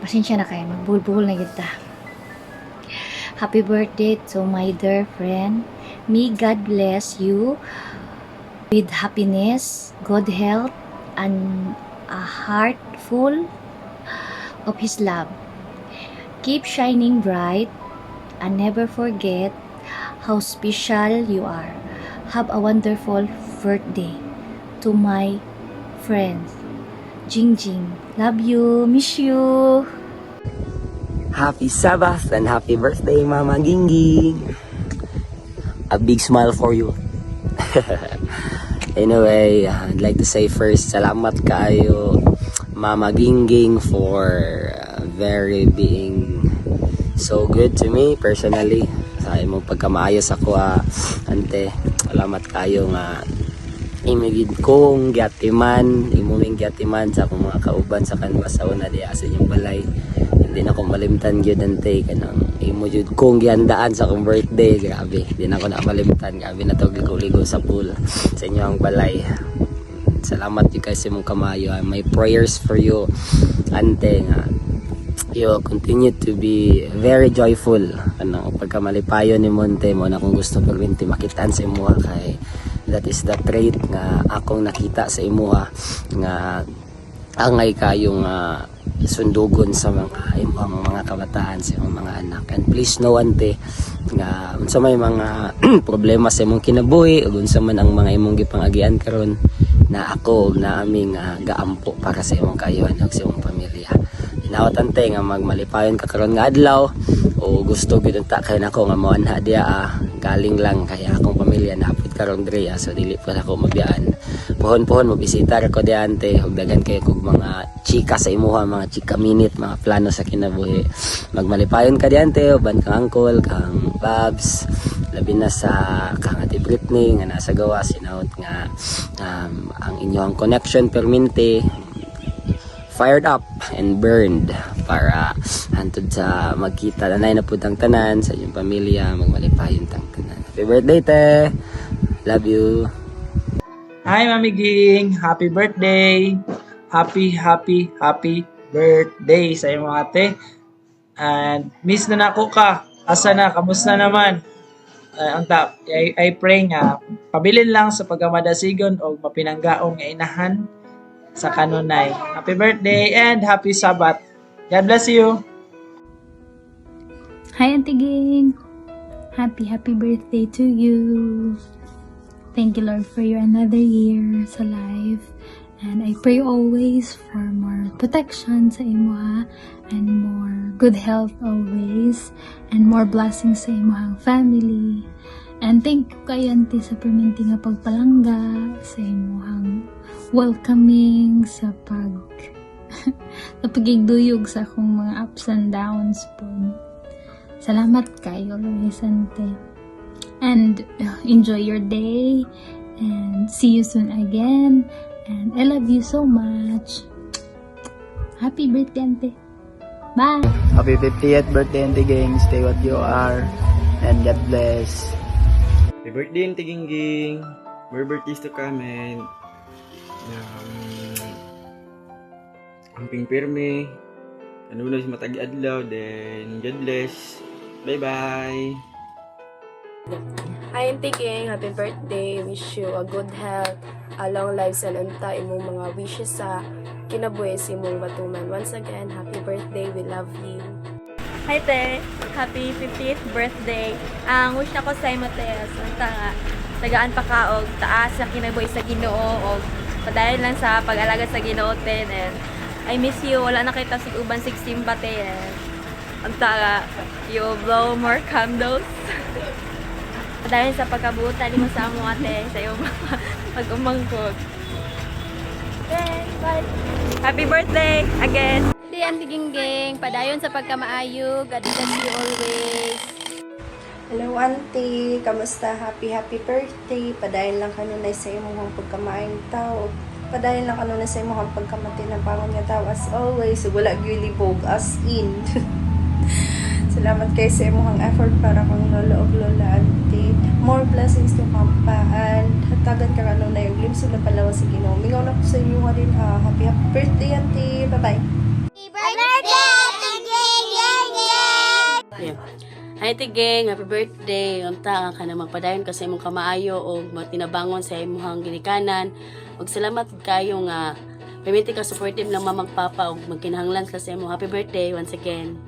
Pasensya na kayo, magbulbul na yun ta. Happy birthday to my dear friend. May God bless you with happiness, good health, and a heart full of His love. Keep shining bright and never forget how special you are. Have a wonderful birthday to my friends. Jing Jing. Love you. Miss you. Happy Sabbath and happy birthday, Mama Gingging. A big smile for you. Anyway, I'd like to say first, salamat kayo, Mama Gingging, for very being so good to me personally. Sa imong pagkamaayos ako, ante. Salamat kayo nga imigid kong gyatiman, imuming gyatiman sa akong mga kauban sa kanwa sa una diya sa inyong balay. Hindi na ko malimtan gyud ante kanang imo jud kong gihandaan sa akong birthday. Grabe, hindi na ko na malimtan. Grabe na to ligo sa pool sa inyong balay. Salamat you guys sa imong kamayo. My prayers for you, ante, nga you continue to be very joyful. Ano, pagkamalipayon ni Monte mo na kung gusto perminti makitaan sa imo kay that is the trait nga akong nakita sa imo nga angay kayong sundugon sa mga imong mga kabataan sa imong mga anak. And please know ante nga unsa may mga problema sa imong kinabuhi ug unsa man ang mga imong gipangagian karon na ako na aming gaampo para sa imong kayuhan ug sa imong pamilya. Inawat ante nga magmalipayon ka karon nga adlaw o gusto gid ta kay nako nga mo anha dia galing lang kaya akong pamilya napud karon diri so dili pa ako mabiyaan. Pohon-pohon mo bisita ko di ante ug daghan kay kog mga chika sa imuha, mga chika minute, mga plano sa kinabuhi. Magmalipayon ka di ante uban kang uncle, kang Babs, labi na sa kang Ate Britney nga nasa gawa sinawot nga ang inyong connection perminti fired up and burned para hantod sa magkita nanay na pud ang tanan sa inyong pamilya, magmalipayon tang tanan. Happy birthday te. Love you. Hi Mami Ging, happy birthday. Happy birthday sa imong ate. And miss na nako ka. Asa na, kamusta naman? I pray nga pabilin lang sa pagkamadasigon o mapinanggaong nga inahan sa kanunay. Happy birthday and happy Sabbath. God bless you. Hi, Auntie Ging. Happy birthday to you. Thank you, Lord, for your another year sa life. And I pray always for more protection sa imo and more good health always and more blessings sa imo family. And thank you kay Auntie sa perminti nga pagpalangga sa imo welcoming sa sa pagigduyog sa akong mga ups and downs po. Salamat kayo, Luis Ante. And enjoy your day and see you soon again. And I love you so much. Happy birthday, Ante. Bye! Happy 50th birthday, Auntie Ging. Stay what you are. And God bless. Happy birthday, Auntie Gingging. More birthdays to come and amping pirmi. Kanunod sa matagi adlaw. Then, God bless. Bye-bye. Hi, Auntie Ging. Happy birthday. Wish you a good health, a long life sa nanta imong mga wishes sa kinabuhi sa imong batuman. Once again, happy birthday. We love you. Hi, te. Happy 50th birthday. Ang wish nako sa imo, te, nga tagaan pa ka og taas sa kinabuhi sa Ginoo og padayon lang sa pag-alaga sa Ginoo, te. And I miss you. Wala na kita sig uban 16 pa, te. Anta you blow more candles. Padayon sa pagkabutan nimo sa amo, ate, sa iyong pag-umangkot. Okay, bye. Happy birthday again. Di Auntie Gingging, padayon sa pagkamaayo. God bless you always. Hello Auntie, kamusta? Happy birthday. Padayon lang kanunay sa imong pagkamaayong tao. Padayon lang kanunay sa imong pagkamati ng pangon nga tao as always. Wala gyulibog as in. Salamat kayo sa imong effort para kang lola og lola Auntie. More blessings to kampaan. Hatagan ka kanunay og limsod na palawa sa Ginoo. Mingaw na ko sa inyo din. Happy birthday Auntie. Bye-bye. Happy birthday! Hi tigeng, happy birthday. Unta ka na magpadayon kasi imong kamaayo o matinabangon sa imong ginikanan. Ug salamat kayo nga permiti ka supportive lang mamagpapa ug magkinahanglan ka sa imong happy birthday once again.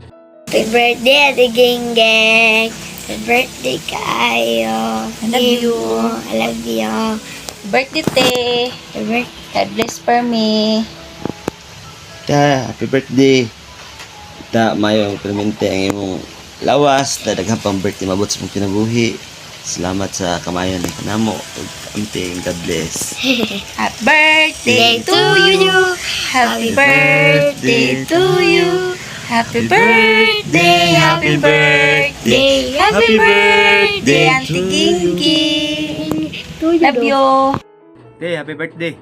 Happy birthday, Ate Ging Gang. Happy birthday kayo. I love you. I love you. Birthday, te. God bless for me. Happy birthday. Mayo permente ang imong lawas na daghang pang birthday mabot sa mong kinabuhi. Salamat sa kamayan ng kanamo ug amping God bless. Happy birthday to you. Happy birthday to you. Happy birthday, happy birthday, happy birthday, Auntie Gingging. Love you. Hey, happy birthday.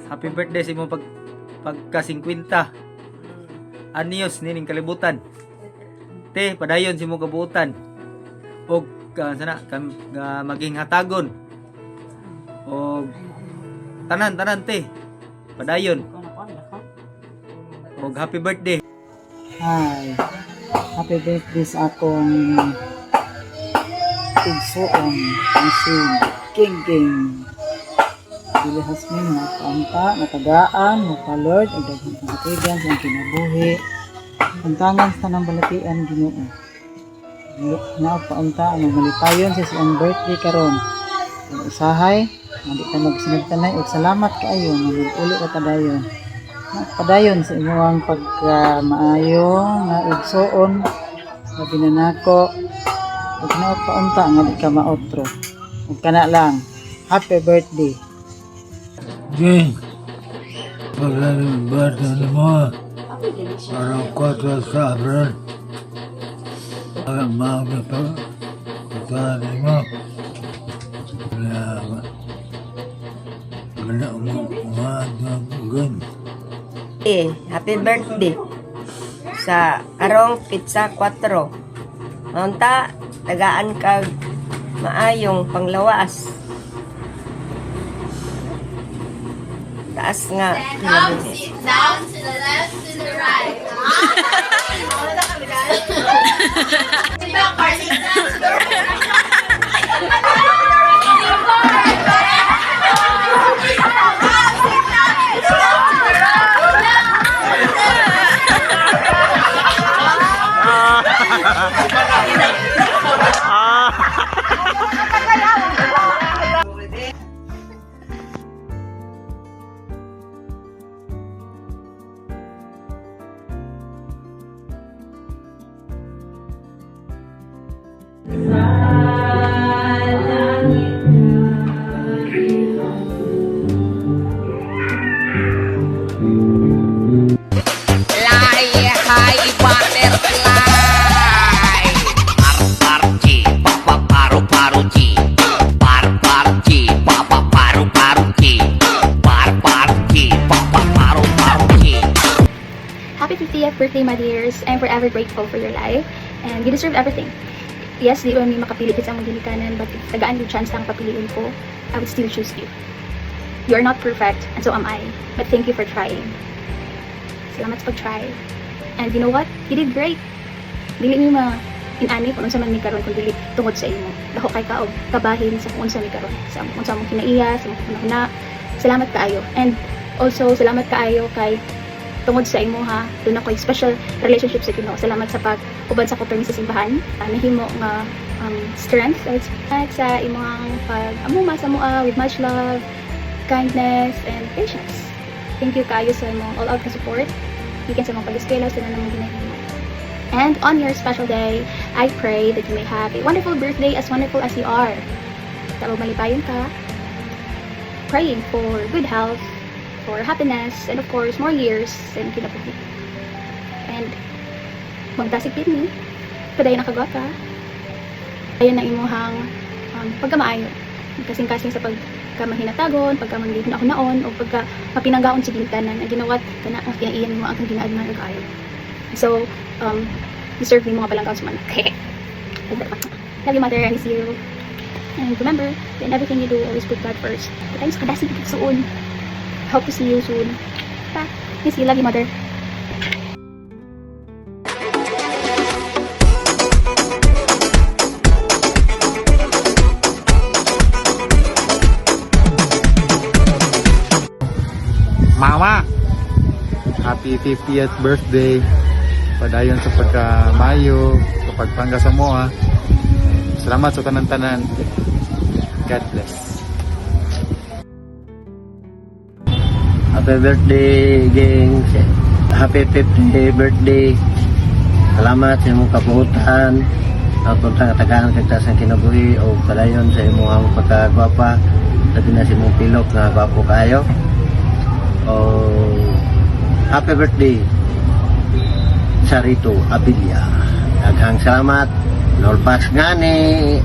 Happy birthday sa imong pagka 50. Anyos nining kalibutan. Te, padayon si mong kabuutan. Og sana maging hatagon. Og tanan te. Padayon. Og happy birthday. Hi. Happy birthday sa akong igsoon ang si King. Dili hasmin nga paanta, natagaan, mapalord, ang daghang pangatigan sa kinabuhi. Pantangan sa tanang balatian Ginoo. Na paanta ang malipayon sa siyang birthday karon. Ang usahay, hindi ka magsinagtanay ug salamat kaayo nga mag-uli ka padayon. Padayon sa imuhang pagkamaayo nga igsoon nga binanako ug na paunta nga di ka maotro. Ug kana lang. Happy birthday. Ging, pag-birthday mo, parang 4 sabran. Ang mga ito, pagkain mo. Happy birthday sa karong pizza 4. Unta, tagaan kag maayong panglawas. Taas nga. Down to the left, to the right. Back, Carly. Down to the Happy 50th birthday, my dears. I'm forever grateful for your life. And you deserve everything. Yes, di ba may makapili sa mong ginikanan, but if tagaan yung chance lang papiliin ko, I would still choose you. You are not perfect, and so am I. But thank you for trying. Salamat sa pag-try. And you know what? You did great. Dili mo inani kung unsa man mi karon kung dili tungod sa imo. Dako kay kaog kabahin sa kung unsa mi karon. Sa kung unsa mo kinaiya, sa mga kunahuna. Salamat kaayo. And also salamat kaayo kay tungod sa imo ha. Doon ako special relationship sa Ginoo. Salamat sa pag-uban sa kupermi sa simbahan. Nahimo nga strength at sa imong pag-amuma sa mua with much love, kindness, and patience. Thank you kaayo sa imong all-out ka support. Ikan sa mga pag-eskwela sa nanang ginahimo. And on your special day, I pray that you may have a wonderful birthday, as wonderful as you are. Tapos malipayon ka, praying for good health, for happiness, and of course, more years sa kinabuhi. And magdasig kini, paday nakagwa ka. Ayun na imuhang pagkamaayo. Kasing-kasing sa pagkamahinatagon, pagkamangilid na ako naon, o pagka mapinanggaon sa gintanan, na ginawat ka na ang iyan mo ang kang ginaagman na kayo. So, deserve mo mga palanggaw sa manak. Love you, mother. I miss you. And remember, in everything you do, always put God first. But I'm kadasig soon. Hope to see you soon. Bye. Miss you. Love you, mother. happy 50th birthday. Padayon sa pagkamayo, sa pagpangga sa moa. Salamat sa tanan-tanan. God bless. Happy birthday, gang. Happy 50th birthday. Salamat sa imong kabuutan. Ang tagaan kagtas ang kinabuhi o padayon sa imong pagkagwapa. Sabi na si mong pilok na gwapo kayo. O happy birthday Sarito Abilia. Daghang salamat. Nolpas ngani.